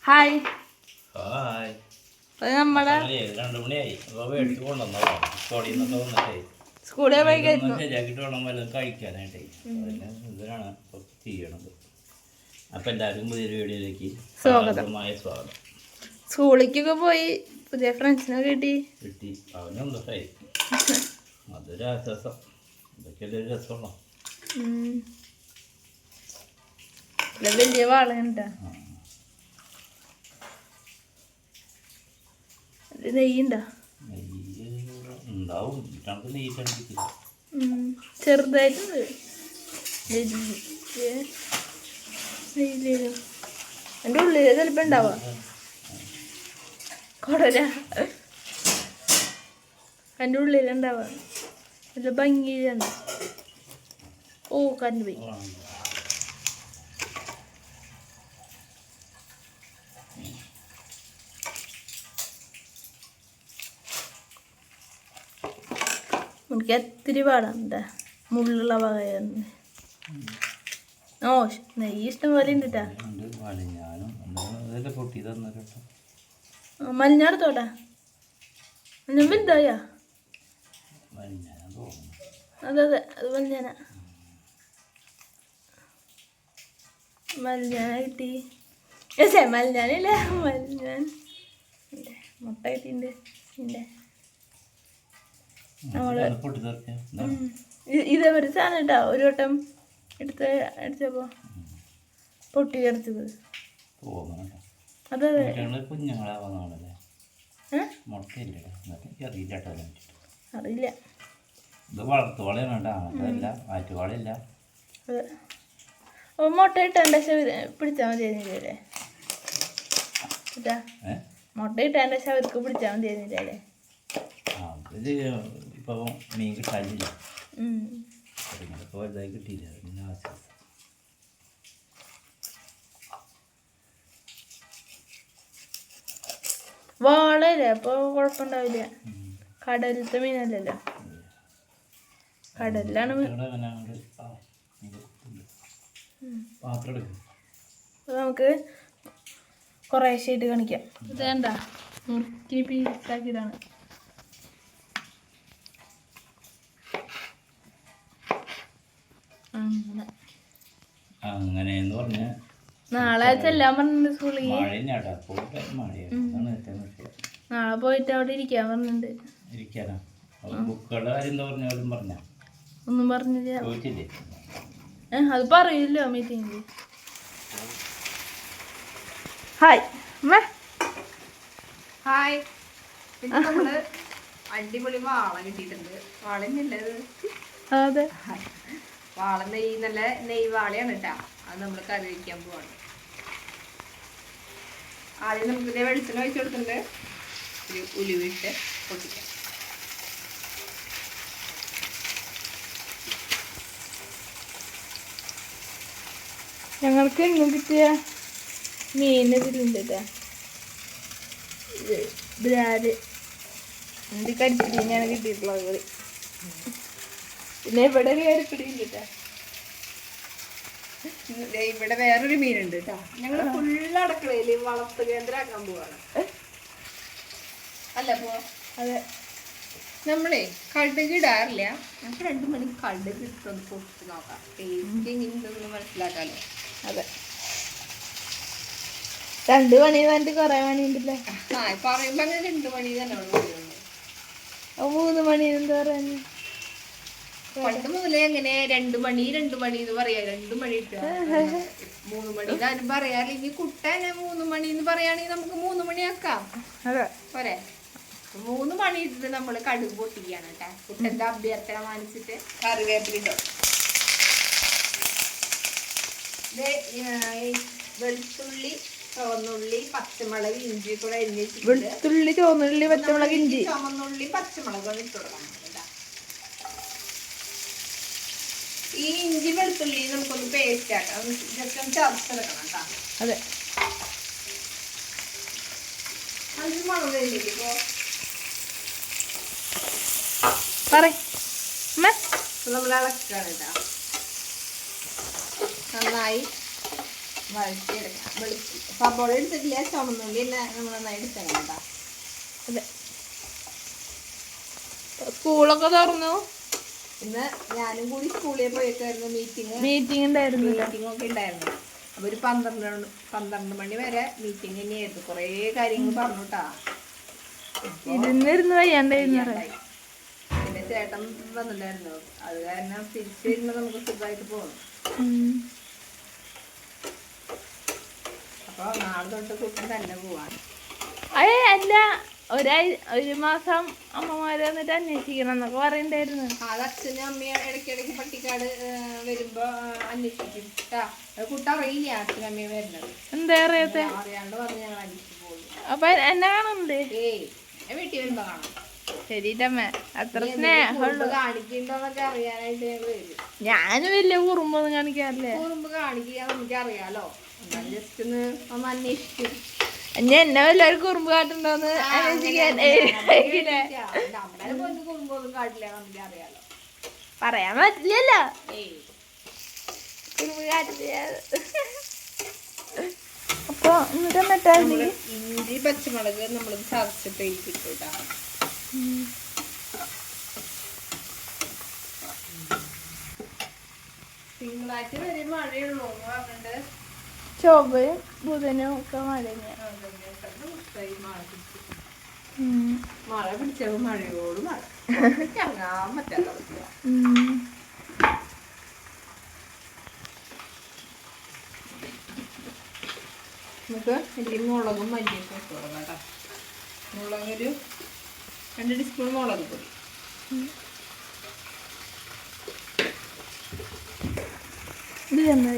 Hi. Hi. നമ്മുടെ സ്കൂളിൽ പോയി ശരിയാക്കിട്ട് വേണം വല്ലതും കഴിക്കാനായിട്ടേ. ഇതിനാണ് ഇപ്പം ചെയ്യണത്. അപ്പം എല്ലാവർക്കും പുതിയൊരു വീഡിയോയിലേക്ക് സ്വാഗതം. സ്കൂളിലേക്കൊക്കെ പോയി പുതിയ ഫ്രണ്ട്സിനെ കിട്ടി. അവന് സന്തോഷമായി. അതൊരു ആശ്വാസം. ഇതൊക്കെയല്ലേ ഒരു രസമുള്ള വലിയ വാളുണ്ടാ നെയ്യുണ്ടാ ഉണ്ടാവും. നെയ്യിട്ടില്ല ചെറുതായിട്ടുണ്ട്. എൻ്റെ ഉള്ളിൽ ചിലപ്പോൾ ഉണ്ടാവാ കൊടര. എൻ്റെ ഉള്ളിലുണ്ടാവാ നല്ല ഭംഗിയിലാണ്. ഓ കറണ്ട് പോയി. എനിക്ക് എത്തിരി പാടാണ്ട മുള്ളുള്ള വകയാണ്. ഓ നെയ്യ് ഇഷ്ടം പോലെ ഉണ്ട് കേട്ടാ. മലിഞ്ഞാടത്തോട്ടാ ഞാൻ വലുതായാ. അതെ അതെ അത് മലിഞ്ഞാന. മലിഞ്ഞാന കിട്ടി. മലിഞ്ഞാനില്ല മലിഞ്ഞാൻ മുട്ട കിട്ടിണ്ട്. പിന്നെ നമ്മള് ഇതേപോലെ സാധനം കേട്ടോ. ഒരു വട്ടം അടിച്ചപ്പോ പൊട്ടി ചേർത്തത്. അതെ അതെ അറിയില്ല. അതെ ഓ മുട്ട ഇട്ടാണ്ട് പിടിച്ചാൽ മതിയായിരുന്നില്ലേ? മുട്ട ഇട്ടാണ്ട് അവർക്ക് പിടിച്ചാൽ മതിയായിരുന്നില്ലേ? ഇപ്പോൾ മീൻ കിട്ടാനില്ല. വലുതായി കിട്ടിയില്ല. പിന്നെ വാളല്ലേ അപ്പോൾ കുഴപ്പമുണ്ടാവില്ല. കടലിലത്തെ മീനല്ലല്ലോ. കടലിലാണ് നമുക്ക് കുറേശ്ശായിട്ട് കാണിക്കാം. ഇത് വേണ്ട മുറുക്കി പീസാക്കിയതാണ്. അങ്ങനെയെന്ന് പറഞ്ഞ നാളെ ചെല്ലാൻ പറഞ്ഞിട്ടുണ്ട് സ്കൂളിൽ. നാളെ പോയിട്ട് അവിടെ ഇരിക്കാൻ പറഞ്ഞിട്ടുണ്ട്. ഒന്നും പറഞ്ഞില്ല. അത് പറയില്ലോ മീറ്റിംഗിൽ. Hi hi. പിന്നെ നമ്മള് അടിപൊളി വാള കിട്ടിയിട്ടുണ്ട്. വാളന്നല്ലേ? അതെ വാള നെയ്യ് നല്ല നെയ്യ് വാളയാണ് കേട്ടാ. അത് നമ്മൾ കറി വയ്ക്കാൻ പോവാണ്. ആദ്യം നമുക്ക് ഇതേ വെളിച്ചെണ്ണ ഒഴിച്ചു കൊടുത്തിട്ടുണ്ട്. ഒരു ഉലുവിട്ട് പൊട്ടിക്കാം. ഞങ്ങൾക്ക് ഇന്ന് കിട്ടിയ മീൻ ഇതിലുണ്ട് കേട്ടാ. ബ്രാല് എൻ്റെ കരിപ്പിടിയാണ് കിട്ടിയിട്ടുള്ളത്. പിന്നെ ഇവിടെ ഒരു കരിപ്പിടി ഉണ്ട് കേട്ടാ. ഇവിടെ വേറൊരു മീനുണ്ട് കേട്ടാ. ഞങ്ങള് ഫുള്ള് അടുക്കളയില് വളർത്ത് കേന്ദ്രമാക്കാൻ പോവാണ്. അല്ല പോ. അതെ നമ്മളെ കടുക് ഇടാറില്ല. നമുക്ക് 2 മണി കടുക് ഇട്ടൊന്ന് പൊട്ടിച്ച് നോക്കാം. ടേസ്റ്റ് എങ്ങനെയുണ്ടെന്ന് മനസ്സിലാക്കാലോ. അതെ 2 മണി പറഞ്ഞിട്ട് കുറെ മണി ഉണ്ടല്ലേ. പറയുമ്പോ അങ്ങനെ 2 മണി തന്നെ 3 മണി എന്താ പറയാ. പണ്ട് മുതലേ അങ്ങനെ 2 മണി എന്ന് പറയാ. 2 മണി ഇട്ട 3 മണി ഞാനും പറയാറ്. ഇനി കുട്ടനെ 3 മണി എന്ന് പറയാണെങ്കിൽ നമുക്ക് 3 മണിയാക്കാം. പോരെ? 3 മണി ഇട്ടിട്ട് നമ്മള് കടുക് പൊട്ടിക്കുകയാണ് കേട്ടാ. കുട്ടന്റെ അഭ്യർത്ഥന മാനിച്ചിട്ട് കറിവേപ്പിലിട്ടോ. വെളുത്തുള്ളി, ചുവന്നുള്ളി, പച്ചമുളക്, ഇഞ്ചി കൂടെ അരിഞ്ഞിട്ട്. വെളുത്തുള്ളി, ചുവന്നുള്ളി, പച്ചമുളക്, ഇഞ്ചി, ചുവന്നുള്ളി, പച്ചമുളക് ഇട്ട് കൊടുക്കണം. ഈ ഇഞ്ചി വെളുത്തുള്ളി നമുക്കൊന്ന് പേസ്റ്റ് ആക്കാം. ജസ്റ്റ് ഒന്ന് ചതച്ചെടുക്കണം കേട്ടോ. അതെ അത് മണം കഴിഞ്ഞിപ്പോ നമ്മൾ ഇളക്കാണ് കേട്ടോ. നന്നായി വഴറ്റിയെടുക്കാം. സബോള എടുത്തിട്ടില്ല, ചുമന്നുള്ളി തന്നെ നമ്മൾ നന്നായി എടുത്തേക്കാം. അതെ, സ്കൂളൊക്കെ തുറന്നു. ഇന്ന് ഞാനും കൂടി സ്കൂളിൽ പോയേക്കായിരുന്നു. മീറ്റിംഗ് ഉണ്ടായിരുന്നു. മീറ്റിംഗ് ഒക്കെ ഉണ്ടായിരുന്നു. അപ്പൊ ഒരു 12 മണി വരെ മീറ്റിംഗ് തന്നെയായിരുന്നു. കുറേ കാര്യങ്ങൾ പറഞ്ഞുട്ടാ. ഇരുന്നിരുന്ന് വയ്യാണ്ടായിരുന്നു. പിന്നെ ചേട്ടൻ വന്നിട്ടുണ്ടായിരുന്നു. അത് കാരണം തിരിച്ചു വരുമ്പോ നമുക്ക് സുഖമായിട്ട് പോകണം. അപ്പൊ നാളെ തൊട്ട് കുട്ടൻ തന്നെ പോവാണ്. അല്ല, ഒരു മാസം അമ്മമാര് വന്നിട്ട് അന്വേഷിക്കണം എന്നൊക്കെ പറയണ്ടായിരുന്നു. അത് അച്ഛനും അമ്മയും ഇടയ്ക്കിടയ്ക്ക് പട്ടിക്കാട് വരുമ്പോ അന്വേഷിക്കും. കുട്ട അറിയില്ല അച്ഛനും അമ്മയും വരുന്നത്. എന്താ അറിയാത്ത? അറിയാണ്ട് പറഞ്ഞ് ഞങ്ങൾ അന്വേഷിച്ചു പോകും. അപ്പൊ എന്നെ കാണുന്നുണ്ട്. വീട്ടിൽ വരുമ്പോ കാണാം. ശരിട്ടമ്മ, അത്ര സ്നേഹമുള്ളു. കാണിക്കണ്ടോന്നൊക്കെ അറിയാനായിട്ട് ഞങ്ങൾ വരും. ഞാന് വലിയ കുറുമ്പൊന്നും കാണിക്കാറില്ലേ. കുറുമ്പ് കാണിക്കുക നമുക്ക് അറിയാലോ. ജസ്റ്റ് ഒന്ന് അന്വേഷിക്കും. എന്നെ വല്ലവരും കുറുമ്പ് കാട്ടുണ്ടോന്ന് അന്വേഷിക്കാൻ കുറുമ്പൊന്നും കാട്ടില്ല, നമുക്ക് അറിയാലോ. പറയാൻ പറ്റില്ലല്ലോ കുറുമ്പ് കാട്ടില്ല. അപ്പൊ ഇഞ്ചി പച്ചമുളക് നമ്മൾ ചതച്ചിട്ട് ഇട്ടിട്ടാ. തിങ്കളാഴ്ച വരെ മഴയുള്ളൂ എന്ന് പറഞ്ഞിട്ട് ചൊവ്വയും ബുധനും ഒക്കെ മഴ മഴ പിടിച്ചപ്പോ മഴയോട് മഴ ഇറങ്ങാൻ പറ്റാത്ത അവസ്ഥ. നമുക്ക് വലിയ മുളകും മല്ലിയൊക്കെ ഇട്ട് കൊടുക്കാം കേട്ടോ. മുളകൊരു 2 ടീസ്പൂൺ മുളക് പൊടി.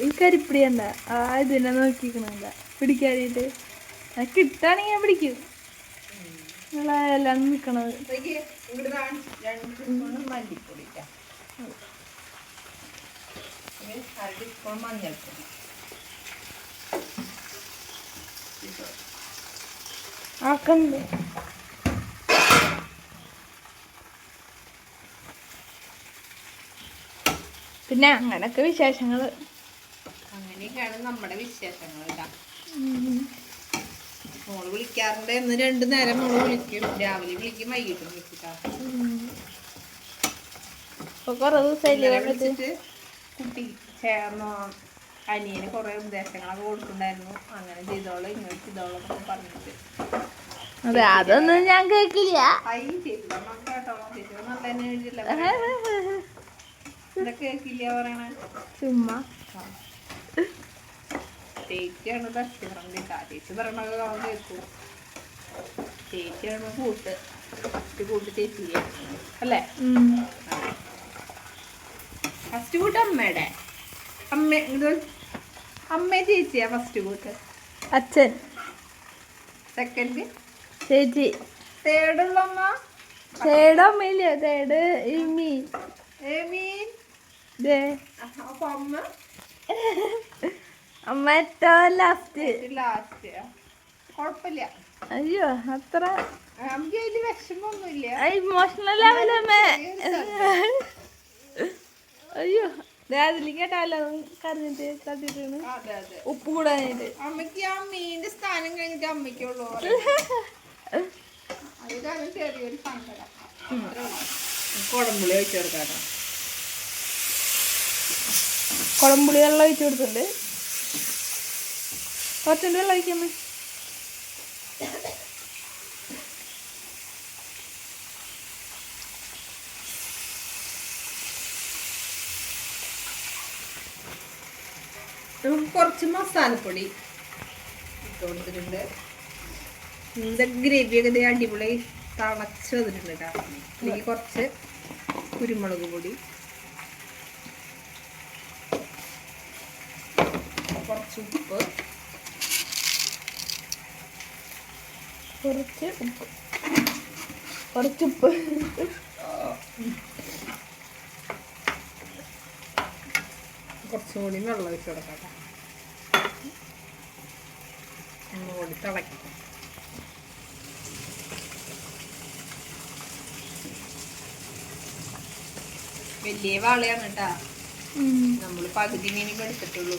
ഈ കരിപ്പിടി കണ്ട ഇതിനെ നോക്കിക്കണ പിടിക്കാനായിട്ട് കിട്ടാണെങ്കിൽ ഞാൻ പിടിക്കും. നിങ്ങളെല്ലാം നിൽക്കണത്. 2 ടീസ്പൂൺ മല്ലിപ്പൊടി, 1/2 ടീസ്പൂൺ മഞ്ഞൾപ്പൊടി. ആക്കണ്ട്. പിന്നെ അങ്ങനൊക്കെ വിശേഷങ്ങള്. അങ്ങനെയൊക്കെയാണ് നമ്മുടെ വിശേഷങ്ങൾ. മോള് വിളിക്കാറുണ്ട്. എന്ന് 2 നേരം മോള് വിളിക്കും. രാവിലെ വിളിക്കും, വൈകിട്ടും വിളിച്ചിട്ട് വിളിച്ചിട്ട് കുട്ടി ചേർന്നോ അനിയന് കുറെ ഉപദേശങ്ങളൊക്കെ കൊടുക്കണ്ടായിരുന്നു. അങ്ങനെ ചെയ്തോളൂ, ഇങ്ങനെ ചെയ്തോളൂ എന്നൊക്കെ പറഞ്ഞിട്ട്. അതെ, അതൊന്നും ഞാൻ കേക്കില്ല. കേക്കില്ല പറയണ ചുമ്മാ. ചേച്ചിയാണ് ബെസ്റ്റ് ഫ്രണ്ട്. ചേച്ചി പറയണത് അവൻ കേൾക്കും. ചേച്ചിയാണ് ഫസ്റ്റ് കൂട്ട് ചേച്ചിയെ അല്ലേ? ഫസ്റ്റ് കൂട്ട് അമ്മയുടെ അമ്മ ചേച്ചിയാ ഫസ്റ്റ് കൂട്ട്. അച്ഛൻ സെക്കൻഡ് ചേച്ചി. തേർഡുള്ള അമ്മ. തേർഡ് അമ്മയില്ല, തേർഡ് മീൻ. അപ്പൊ അമ്മ അമ്മ ഏറ്റവും ലാസ്റ്റ്. കൊഴപ്പില്ല. അയ്യോ, അത്ര നമുക്ക് അതില് വിഷമൊന്നുമില്ല. ഇമോഷണൽ ലെവലമ്മേ. അയ്യോ, അതിലേക്ക് കേട്ടാലോ കറിഞ്ഞിട്ട് തട്ടിട്ടാണ് ഉപ്പ് കൂടാനായിട്ട്. അമ്മക്ക് ആ മീനിന്റെ സ്ഥാനം കഴിഞ്ഞിട്ട് അമ്മയ്ക്കുള്ളൂ. അത് കാരണം ചെറിയൊരു സങ്കടം. കുടംപുളി ഒഴിച്ചു കൊടുക്കാട്ടോ. കുടംപുളി വെള്ളം ഒഴിച്ചു കൊടുത്തിട്ടുണ്ട്. കുറച്ചുകൂടി വെള്ളം ഒഴിക്കാമേ. കുറച്ച് മസാലപ്പൊടി ഇട്ട് കൊടുത്തിട്ടുണ്ട്. ഇതിൻ്റെ ഗ്രേവിയൊക്കെ അടിപൊളി തിളച്ച് വന്നിട്ടുണ്ട് കേട്ടോ. ഇതിലേക്ക് കുറച്ച് കുരുമുളക് പൊടി, കുറച്ച് ഉപ്പ്, കുറച്ചുപ്പ് കുറച്ചുകൂടി വെള്ളം ഒഴിച്ച് കൊടുക്കാം. ഒന്നുകൂടി തിളക്കി വലിയ വാളയാണ് കേട്ടാ. നമ്മൾ പകുതി മീനും എടുത്തിട്ടുള്ളൂ.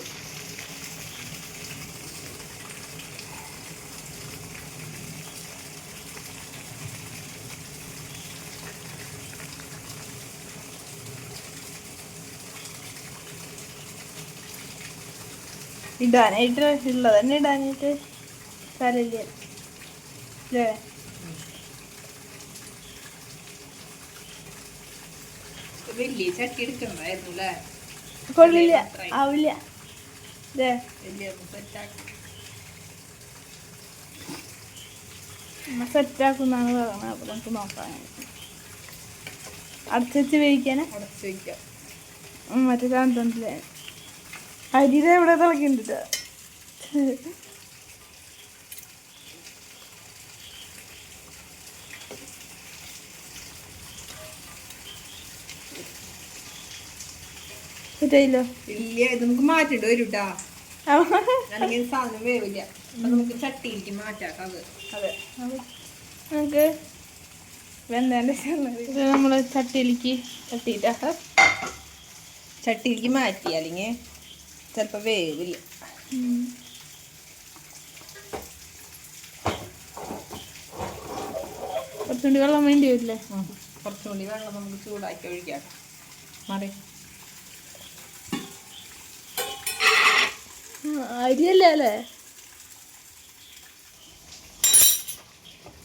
ഇടാനായിട്ട് ഉള്ളത് തന്നെ ഇടാനായിട്ട് സ്ഥലമില്ല അല്ലേ? വലിയ ചട്ടി എടുക്കണമായിരുന്നു അല്ലേ? കൊള്ളില്ല, ആവില്ല. അല്ലേ? സെറ്റാക്കുന്നാണ് പറയുന്നത്. അപ്പൊ നമുക്ക് നോക്കാം. അടച്ചു വെച്ച് വേവിക്കാനാ? അടച്ചു വയ്ക്കാം. മറ്റേ സാധനത്തില്ലേ അരിയുടെ എവിടെ തിളക്കുന്നുണ്ട്. ശരിയല്ലോ. ഇല്ല, ഇത് നമുക്ക് മാറ്റിട്ട് വരും കേട്ടാ. അല്ലെങ്കിൽ സാധനം വേവില്ല. അപ്പൊ നമുക്ക് ചട്ടിയിലേക്ക് മാറ്റാം അത്. അതെ, നമുക്ക് വെന്തേൻ്റെ ഇത് നമ്മൾ ചട്ടിയിലേക്ക് ചട്ടിയിലേക്ക് മാറ്റി, അല്ലെങ്കിൽ ചിലപ്പോൾ വേവില്ല. കുറച്ചുകൂടി വെള്ളം വേണ്ടി വരില്ലേ? കുറച്ചുകൂടി വെള്ളം നമുക്ക് ചൂടാക്കി ഒഴിക്കാം. മാറി അരിയല്ലേ അല്ലേ?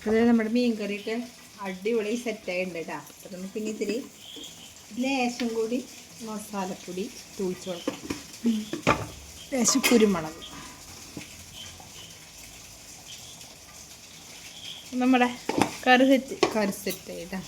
അത് നമ്മുടെ മീൻ കറിയൊക്കെ അടിപൊളി സെറ്റായിട്ടുണ്ട് കേട്ടോ. അപ്പം നമുക്ക് ഇനി ഇത്തിരി ലേശം കൂടി മസാലപ്പൊടി തൂളിച്ച് കൊടുക്കാം. ലേശം കുരുമുളക്. നമ്മുടെ കറി സെറ്റ് ചെയ്താ